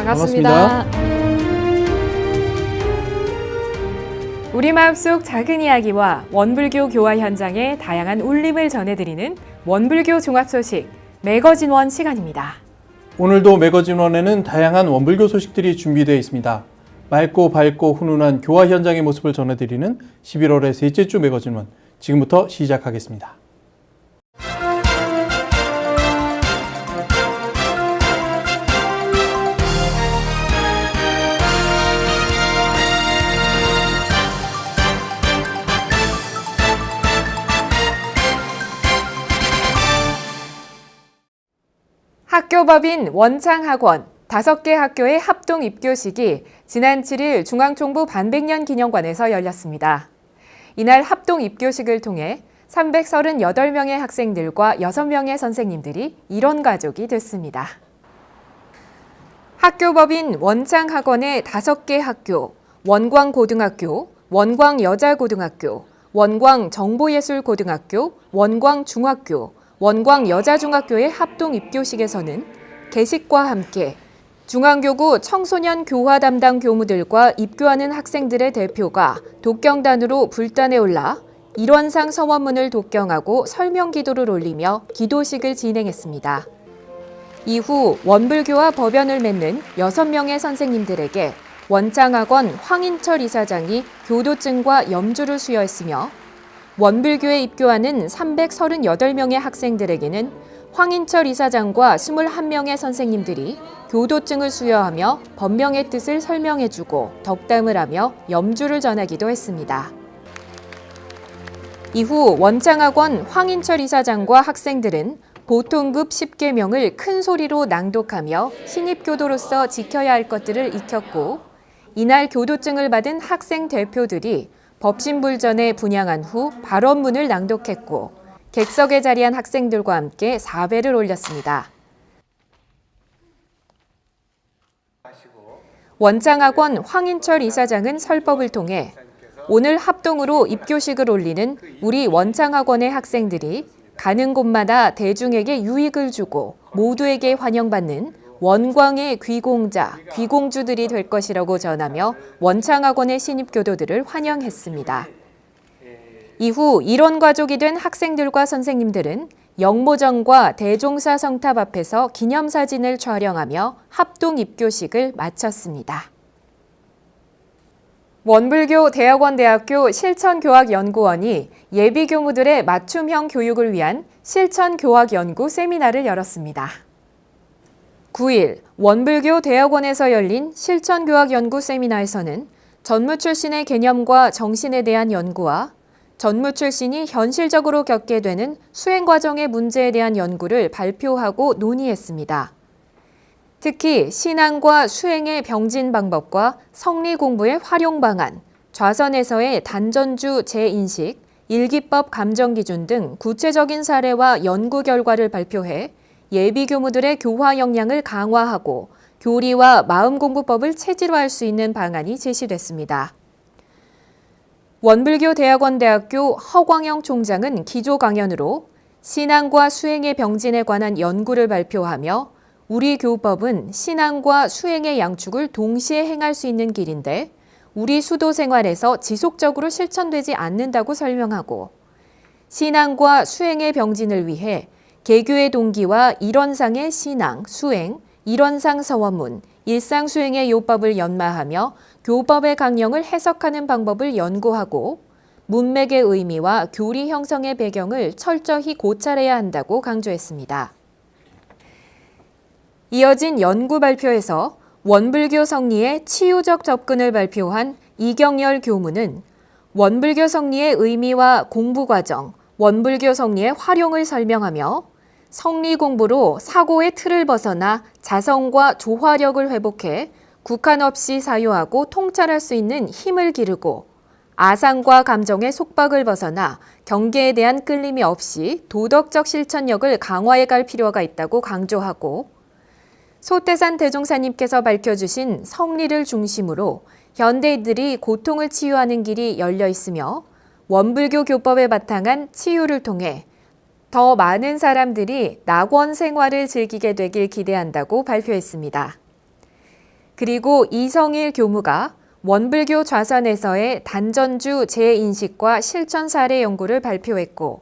반갑습니다. 우리 마음속 작은 이야기와 원불교 교화 현장의 다양한 울림을 전해드리는 원불교 종합 소식 매거진원 시간입니다. 오늘도 매거진원에는 다양한 원불교 소식들이 준비되어 있습니다. 맑고 밝고 훈훈한 교화 현장의 모습을 전해드리는 11월의 셋째 주 매거진원, 지금부터 시작하겠습니다. 학교법인 원창학원 5개 학교의 합동 입교식이 지난 7일 중앙총부 반백년 기념관에서 열렸습니다. 이날 합동 입교식을 통해 338명의 학생들과 6명의 선생님들이 일원 가족이 됐습니다. 학교법인 원창학원의 5개 학교, 원광고등학교, 원광여자고등학교, 원광정보예술고등학교, 원광중학교, 원광여자중학교의 합동 입교식에서는 개식과 함께 중앙교구 청소년 교화 담당 교무들과 입교하는 학생들의 대표가 독경단으로 불단에 올라 일원상 서원문을 독경하고 설명기도를 올리며 기도식을 진행했습니다. 이후 원불교와 법연을 맺는 6명의 선생님들에게 원창학원 황인철 이사장이 교도증과 염주를 수여했으며 원불교에 입교하는 338명의 학생들에게는 황인철 이사장과 21명의 선생님들이 교도증을 수여하며 법명의 뜻을 설명해주고 덕담을 하며 염주를 전하기도 했습니다. 이후 원창학원 황인철 이사장과 학생들은 보통급 10계명을 큰 소리로 낭독하며 신입교도로서 지켜야 할 것들을 익혔고, 이날 교도증을 받은 학생 대표들이 법신불전에 분향한 후 발언문을 낭독했고, 객석에 자리한 학생들과 함께 사배를 올렸습니다. 원창학원 황인철 이사장은 설법을 통해 오늘 합동으로 입교식을 올리는 우리 원창학원의 학생들이 가는 곳마다 대중에게 유익을 주고 모두에게 환영받는 원광의 귀공자, 귀공주들이 될 것이라고 전하며 원창학원의 신입교도들을 환영했습니다. 이후 일원 가족이 된 학생들과 선생님들은 영모정과 대종사 성탑 앞에서 기념사진을 촬영하며 합동 입교식을 마쳤습니다. 원불교 대학원대학교 실천교학연구원이 예비교무들의 맞춤형 교육을 위한 실천교학연구 세미나를 열었습니다. 9일 원불교 대학원에서 열린 실천교학연구 세미나에서는 전무 출신의 개념과 정신에 대한 연구와 전무 출신이 현실적으로 겪게 되는 수행 과정의 문제에 대한 연구를 발표하고 논의했습니다. 특히 신앙과 수행의 병진 방법과 성리 공부의 활용 방안, 좌선에서의 단전주 재인식, 일기법 감정 기준 등 구체적인 사례와 연구 결과를 발표해 예비교무들의 교화 역량을 강화하고 교리와 마음공부법을 체질화할 수 있는 방안이 제시됐습니다. 원불교 대학원대학교 허광영 총장은 기조 강연으로 신앙과 수행의 병진에 관한 연구를 발표하며 우리 교법은 신앙과 수행의 양축을 동시에 행할 수 있는 길인데 우리 수도 생활에서 지속적으로 실천되지 않는다고 설명하고, 신앙과 수행의 병진을 위해 개교의 동기와 일원상의 신앙, 수행, 일원상 서원문, 일상 수행의 요법을 연마하며 교법의 강령을 해석하는 방법을 연구하고 문맥의 의미와 교리 형성의 배경을 철저히 고찰해야 한다고 강조했습니다. 이어진 연구 발표에서 원불교 성리의 치유적 접근을 발표한 이경열 교무는 원불교 성리의 의미와 공부 과정, 원불교 성리의 활용을 설명하며 성리 공부로 사고의 틀을 벗어나 자성과 조화력을 회복해 국한 없이 사유하고 통찰할 수 있는 힘을 기르고 아상과 감정의 속박을 벗어나 경계에 대한 끌림이 없이 도덕적 실천력을 강화해 갈 필요가 있다고 강조하고, 소태산 대종사님께서 밝혀주신 성리를 중심으로 현대인들이 고통을 치유하는 길이 열려 있으며 원불교 교법에 바탕한 치유를 통해 더 많은 사람들이 낙원 생활을 즐기게 되길 기대한다고 발표했습니다. 그리고 이성일 교무가 원불교 좌선에서의 단전주 재인식과 실천 사례 연구를 발표했고,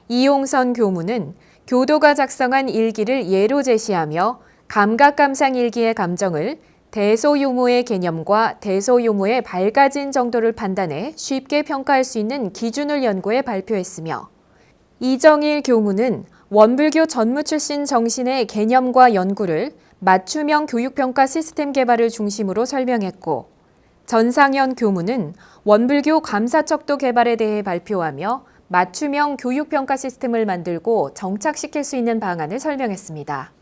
이용선 교무는 교도가 작성한 일기를 예로 제시하며 감각감상일기의 감정을 대소요모의 개념과 대소요모의 밝아진 정도를 판단해 쉽게 평가할 수 있는 기준을 연구해 발표했으며, 이정일 교무는 원불교 전무 출신 정신의 개념과 연구를 맞춤형 교육평가 시스템 개발을 중심으로 설명했고, 전상현 교무는 원불교 감사척도 개발에 대해 발표하며 맞춤형 교육평가 시스템을 만들고 정착시킬 수 있는 방안을 설명했습니다.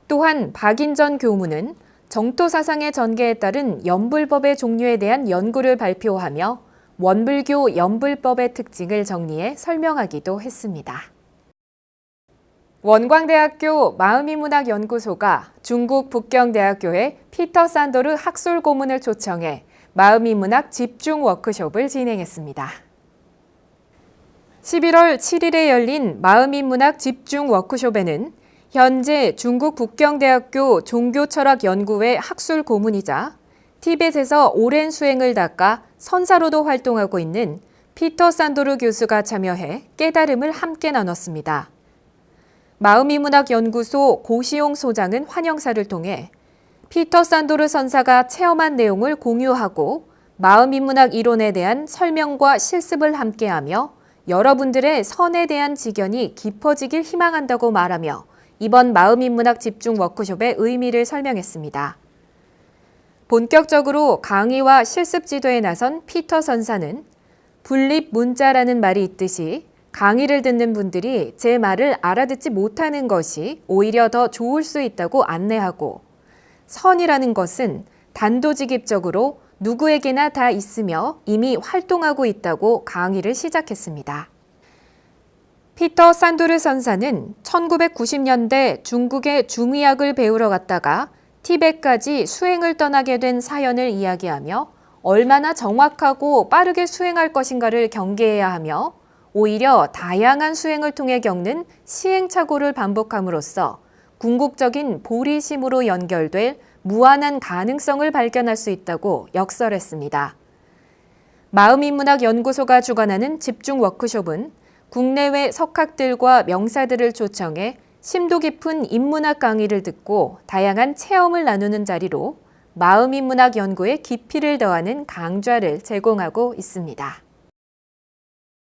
또한 박인전 교무는 정토사상의 전개에 따른 연불법의 종류에 대한 연구를 발표하며 원불교 연불법의 특징을 정리해 설명하기도 했습니다. 원광대학교 마음이문학연구소가 중국 북경대학교의 피터 산도르 학술 고문을 초청해 마음이문학 집중 워크숍을 진행했습니다. 11월 7일에 열린 마음이문학 집중 워크숍에는 현재 중국 북경대학교 종교철학연구회 학술 고문이자 티벳에서 오랜 수행을 닦아 선사로도 활동하고 있는 피터 산도르 교수가 참여해 깨달음을 함께 나눴습니다. 마음이문학연구소 고시용 소장은 환영사를 통해 피터 산도르 선사가 체험한 내용을 공유하고 마음인문학 이론에 대한 설명과 실습을 함께하며 여러분들의 선에 대한 지견이 깊어지길 희망한다고 말하며 이번 마음인문학 집중 워크숍의 의미를 설명했습니다. 본격적으로 강의와 실습 지도에 나선 피터 선사는 분립문자라는 말이 있듯이 강의를 듣는 분들이 제 말을 알아듣지 못하는 것이 오히려 더 좋을 수 있다고 안내하고, 선이라는 것은 단도직입적으로 누구에게나 다 있으며 이미 활동하고 있다고 강의를 시작했습니다. 피터 산도르 선사는 1990년대 중국의 중의학을 배우러 갔다가 티벳까지 수행을 떠나게 된 사연을 이야기하며 얼마나 정확하고 빠르게 수행할 것인가를 경계해야 하며 오히려 다양한 수행을 통해 겪는 시행착오를 반복함으로써 궁극적인 보리심으로 연결될 무한한 가능성을 발견할 수 있다고 역설했습니다. 마음인문학연구소가 주관하는 집중 워크숍은 국내외 석학들과 명사들을 초청해 심도 깊은 인문학 강의를 듣고 다양한 체험을 나누는 자리로 마음인문학 연구에 깊이를 더하는 강좌를 제공하고 있습니다.